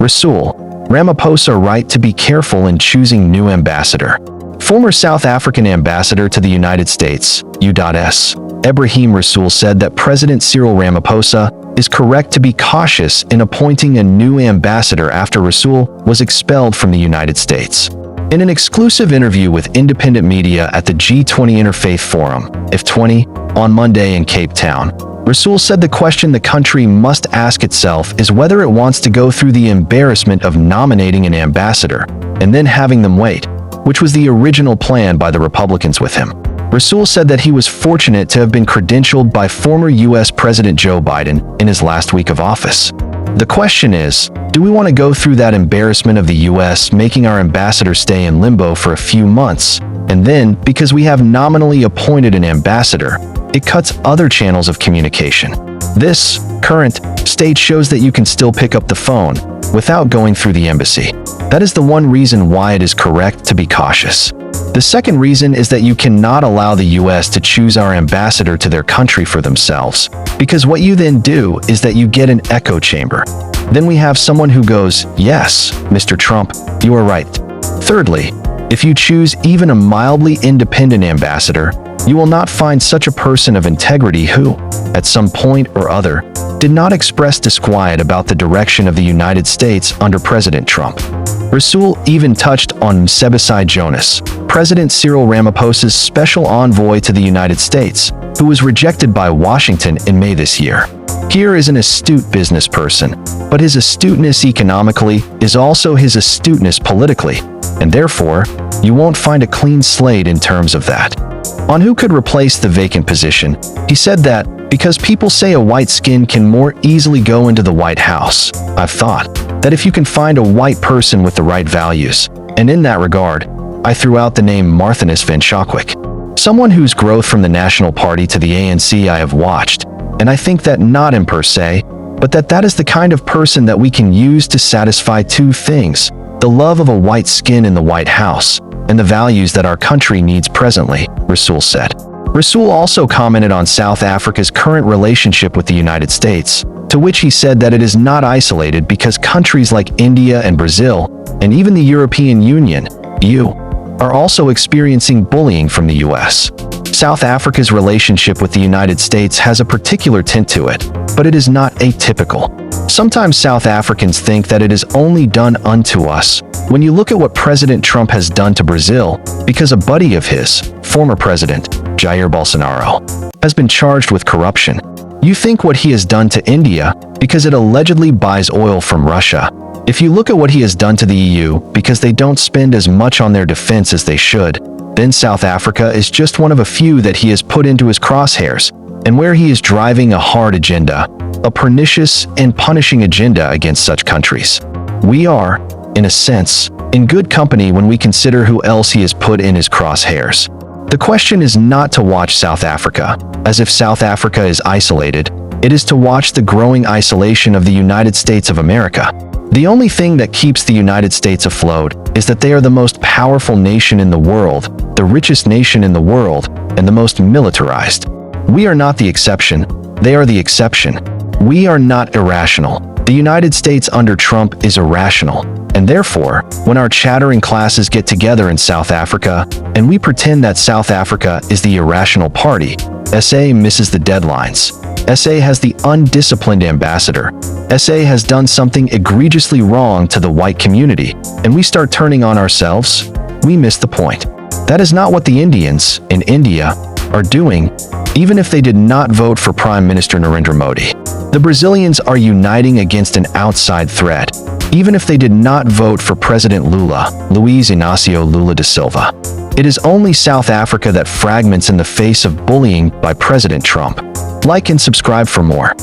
Rasool, Ramaphosa right to be careful in choosing new ambassador. Former South African ambassador to the United States, U.S., Ebrahim Rasool said that President Cyril Ramaphosa is correct to be cautious in appointing a new ambassador after Rasool was expelled from the United States. In an exclusive interview with independent media at the G20 Interfaith Forum, F20, on Monday in Cape Town, Rasool said the question the country must ask itself is whether it wants to go through the embarrassment of nominating an ambassador and then having them wait, which was the original plan by the Republicans with him. Rasool said that he was fortunate to have been credentialed by former U.S. President Joe Biden in his last week of office. The question is, do we want to go through that embarrassment of the U.S. making our ambassador stay in limbo for a few months, and then, because we have nominally appointed an ambassador, it cuts other channels of communication? This current state shows that you can still pick up the phone without going through the embassy. That is the one reason why it is correct to be cautious. The second reason is that you cannot allow the U.S. to choose our ambassador to their country for themselves, because what you then do is that you get an echo chamber. Then we have someone who goes, "Yes, Mr. Trump, you are right." Thirdly, if you choose even a mildly independent ambassador, you will not find such a person of integrity who, at some point or other, did not express disquiet about the direction of the United States under President Trump. Rasool even touched on Sebasai Jonas, President Cyril Ramaphosa's special envoy to the United States, who was rejected by Washington in May this year. Here is an astute business person, but his astuteness economically is also his astuteness politically, and therefore, you won't find a clean slate in terms of that. On who could replace the vacant position, he said that, because people say a white skin can more easily go into the White House, I've thought that if you can find a white person with the right values, and in that regard, I threw out the name Marthinus van Schokwyk, someone whose growth from the National Party to the ANC I have watched, and I think that not him per se, but that is the kind of person that we can use to satisfy two things: the love of a white skin in the White House, and the values that our country needs presently, Rasool said. Rasool also commented on South Africa's current relationship with the United States, to which he said that it is not isolated because countries like India and Brazil, and even the European Union, EU, are also experiencing bullying from the U.S. South Africa's relationship with the United States has a particular tint to it, but it is not atypical. Sometimes South Africans think that it is only done unto us. When you look at what President Trump has done to Brazil, because a buddy of his, former President Jair Bolsonaro, has been charged with corruption, you think what he has done to India because it allegedly buys oil from Russia. If you look at what he has done to the EU because they don't spend as much on their defense as they should, then South Africa is just one of a few that he has put into his crosshairs, and where he is driving a hard agenda, a pernicious and punishing agenda against such countries. We are, in a sense, in good company when we consider who else he has put in his crosshairs. The question is not to watch South Africa, as if South Africa is isolated. It is to watch the growing isolation of the United States of America. The only thing that keeps the United States afloat is that they are the most powerful nation in the world, the richest nation in the world, and the most militarized. We are not the exception, they are the exception. We are not irrational. The United States under Trump is irrational, and therefore, when our chattering classes get together in South Africa, and we pretend that South Africa is the irrational party, SA misses the deadlines. SA has the undisciplined ambassador. SA has done something egregiously wrong to the white community, and we start turning on ourselves, we miss the point. That is not what the Indians, in India, are doing, even if they did not vote for Prime Minister Narendra Modi. The Brazilians are uniting against an outside threat, even if they did not vote for President Luiz Inácio Lula da Silva. It is only South Africa that fragments in the face of bullying by President Trump. Like and subscribe for more.